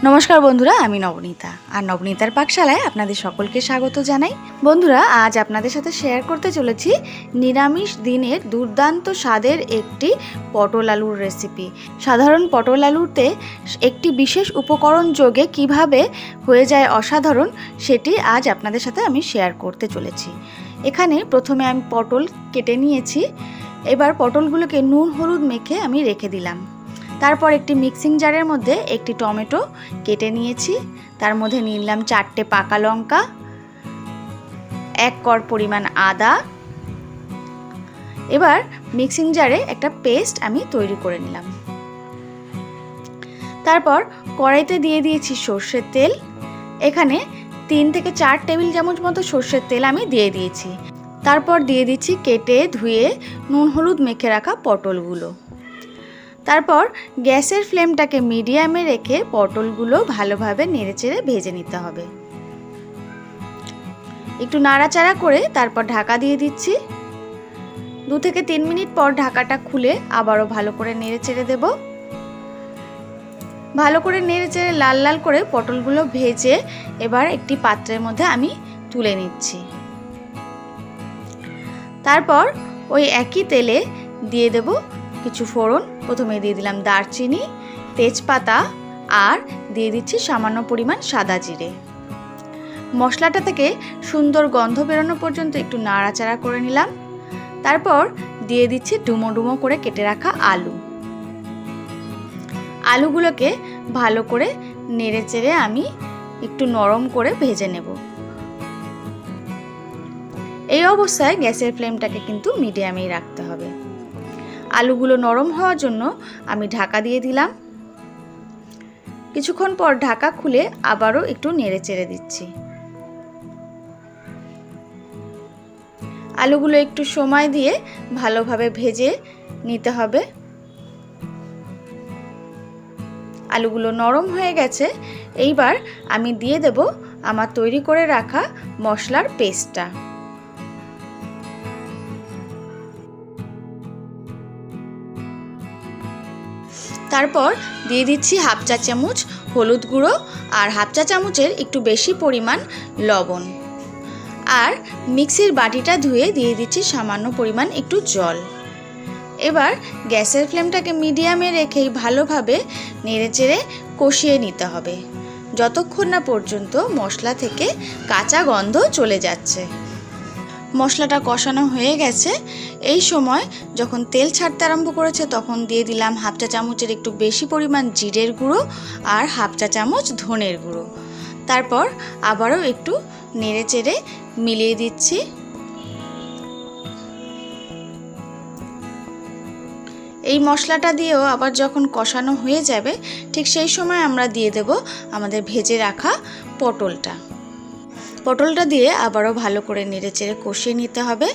নমস্কার বন্ধুরা, আমি নবনীতা আর নবনীতার পাকশালায় আপনাদের সকলকে স্বাগত জানাই। বন্ধুরা, আজ আপনাদের সাথে শেয়ার করতে চলেছি নিরামিষ দিনের দুর্দান্ত স্বাদের একটি পটল আলুর রেসিপি। সাধারণ পটল আলুতে একটি বিশেষ উপকরণ যোগে কিভাবে হয়ে যায় অসাধারণ, সেটি আজ আপনাদের সাথে আমি শেয়ার করতে চলেছি। এখানে প্রথমে আমি পটল কেটে নিয়েছি। এবার পটলগুলোকে নুন হলুদ মেখে আমি রেখে দিলাম। তারপর একটি মিক্সিং জারের মধ্যে একটি টমেটো কেটে নিয়েছি, তার মধ্যে নিলাম 4টে পাকা লঙ্কা, 1 কর পরিমাণ আদা। এবার মিক্সিং জারে একটা পেস্ট আমি তৈরি করে নিলাম। তারপর কড়াইতে দিয়ে দিয়েছি সর্ষের তেল। এখানে 3 থেকে 4 টেবিল চামচ মতো সর্ষের তেল আমি দিয়ে দিয়েছি। তারপর দিয়ে দিচ্ছি কেটে ধুয়ে নুন হলুদ মেখে রাখা পটলগুলো। তারপর গ্যাসের ফ্লেমটাকে মিডিয়ামে রেখে পটলগুলো ভালোভাবে নেড়েচেড়ে ভেজে নিতে হবে। একটু নাড়াচাড়া করে তারপর ঢাকা দিয়ে দিচ্ছি। 2 থেকে 3 মিনিট পর ঢাকাটা খুলে আবারও ভালো করে নেড়েচেড়ে দেব। ভালো করে নেড়েচেড়ে লাল লাল করে পটলগুলো ভেজে এবার একটি পাত্রের মধ্যে আমি তুলে নিচ্ছি। তারপর ওই একই তেলে দিয়ে দেব কিছু ফোড়ন। প্রথমে দিয়ে দিলাম দারচিনি, তেজপাতা আর দিয়ে দিচ্ছি সামান্য পরিমাণ সাদা জিরে। মশলাটা থেকে সুন্দর গন্ধ বেরোনো পর্যন্ত একটু নাড়াচাড়া করে নিলাম। তারপর দিয়ে দিচ্ছি ডুমো ডুমো করে কেটে রাখা আলু। আলুগুলোকে ভালো করে নেড়েচেড়ে আমি একটু নরম করে ভেজে নেব। এই অবস্থায় গ্যাসের ফ্লেমটাকে কিন্তু মিডিয়ামেই রাখতে হবে। আলুগুলো নরম হওয়ার জন্য আমি ঢাকা দিয়ে দিলাম। কিছুক্ষণ পর ঢাকা খুলে আবারও একটু নেড়েচেড়ে দিচ্ছি। আলুগুলো একটু সময় দিয়ে ভালোভাবে ভেজে নিতে হবে। আলুগুলো নরম হয়ে গেছে। এইবার আমি দিয়ে দেব আমার তৈরি করে রাখা মশলার পেস্টটা। তারপর দিয়ে দিচ্ছি 1/2 চা চামচ হলুদ গুঁড়ো আর 1/2 চা চামচের একটু বেশি পরিমাণ লবণ। আর মিক্সির বাটিটা ধুয়ে দিয়ে দিচ্ছি সামান্য পরিমাণ একটু জল। এবার গ্যাসের ফ্লেমটাকে মিডিয়ামে রেখেই ভালোভাবে নেড়েচেড়ে কষিয়ে নিতে হবে, যতক্ষণ না পর্যন্ত মশলা থেকে কাঁচা গন্ধ চলে যাচ্ছে। মশলাটা কষানো হয়ে গেছে। এই সময় যখন তেল ছাড়তে আরম্ভ করেছে তখন দিয়ে দিলাম 1/2 চা চামচের একটু বেশি পরিমাণ জিরের গুঁড়ো আর 1/2 চা চামচ ধনের গুঁড়ো। তারপর আবারও একটু নেড়েচেড়ে মিলিয়ে দিচ্ছি। এই মশলাটা দিয়েও আবার যখন কষানো হয়ে যাবে ঠিক সেই সময় আমরা দিয়ে দেব আমাদের ভেজে রাখা পটলটা। পটলটা দিয়ে আবারও ভালো করে নেড়েচেড়ে কষিয়ে নিতে হবে।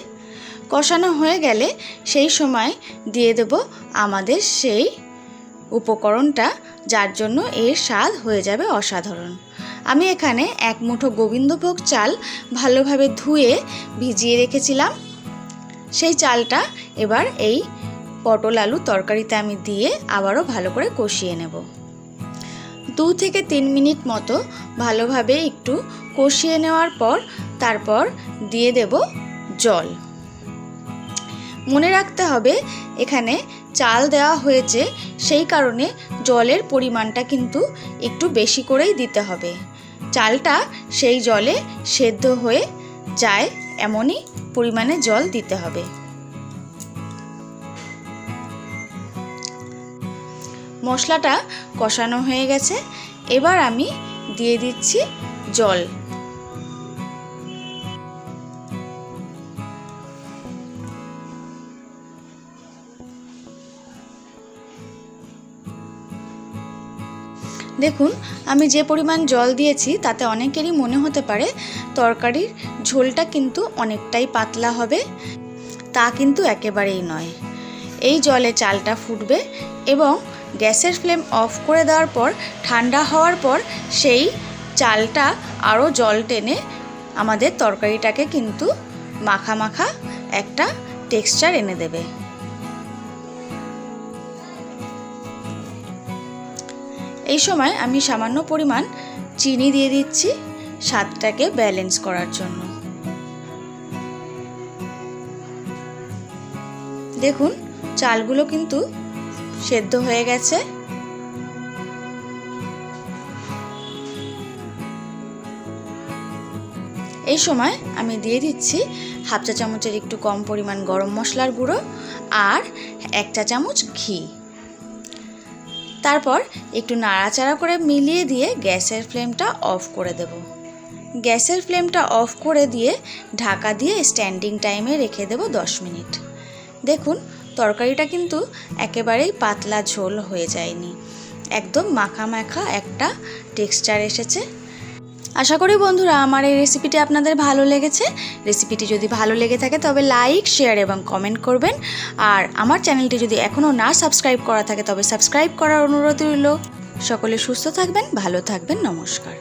কষানো হয়ে গেলে সেই সময় দিয়ে দেব আমাদের সেই উপকরণটা, যার জন্য এর স্বাদ হয়ে যাবে অসাধারণ। আমি এখানে 1 মুঠো গোবিন্দভোগ চাল ভালোভাবে ধুয়ে ভিজিয়ে রেখেছিলাম। সেই চালটা এবার এই পটল আলু তরকারিতে আমি দিয়ে আবারও ভালো করে কষিয়ে নেব। 2 থেকে 3 মিনিট মতো ভালোভাবে একটু কষিয়ে নেওয়ার পর তারপর দিয়ে দেব জল। মনে রাখতে হবে এখানে চাল দেওয়া হয়েছে, সেই কারণে জলের পরিমাণটা কিন্তু একটু বেশি করেই দিতে হবে। চালটা সেই জলে সেদ্ধ হয়ে যায় এমনই পরিমাণে জল দিতে হবে। মশলাটা কষানো হয়ে গেছে। এবার আমি দিয়ে দিচ্ছি জল। দেখুন, আমি যে পরিমাণ জল দিয়েছি তাতে অনেকেরই মনে হতে পারে তরকারির ঝোলটা কিন্তু অনেকটাই পাতলা হবে। তা কিন্তু একেবারেই নয়। এই জলে চালটা ফুটবে এবং গ্যাসের ফ্লেম অফ করে দেওয়ার পর ঠান্ডা হওয়ার পর সেই চালটা আরও জল টেনে আমাদের তরকারিটাকে কিন্তু মাখা মাখা একটা টেক্সচার এনে দেবে। এই সময় আমি সামান্য পরিমাণ চিনি দিয়ে দিচ্ছি স্বাদটাকে ব্যালেন্স করার জন্য। দেখুন চালগুলো কিন্তু সেদ্ধ হয়ে গেছে। এই সময় আমি দিয়ে দিচ্ছি হাফ চা চামচের একটু কম পরিমাণ গরম মশলার গুঁড়ো আর 1 চা চামচ ঘি। তারপর একটু নাড়াচাড়া করে মিলিয়ে দিয়ে গ্যাসের ফ্লেমটা অফ করে দেব। গ্যাসের ফ্লেমটা অফ করে দিয়ে ঢাকা দিয়ে স্ট্যান্ডিং টাইমে রেখে দেব 10 মিনিট। দেখুন তরকারিটা কিন্তু একেবারেই পাতলা ঝোল হয়ে যায়নি, একদম মাখা মাখা একটা টেক্সচার এসেছে। আশা করি বন্ধুরা আমার এই রেসিপিটি আপনাদের ভালো লেগেছে। রেসিপিটি যদি ভালো লেগে থাকে তবে লাইক, শেয়ার এবং কমেন্ট করবেন। আর আমার চ্যানেলটি যদি এখনও না সাবস্ক্রাইব করা থাকে তবে সাবস্ক্রাইব করার অনুরোধ রইল। সকলে সুস্থ থাকবেন, ভালো থাকবেন, নমস্কার।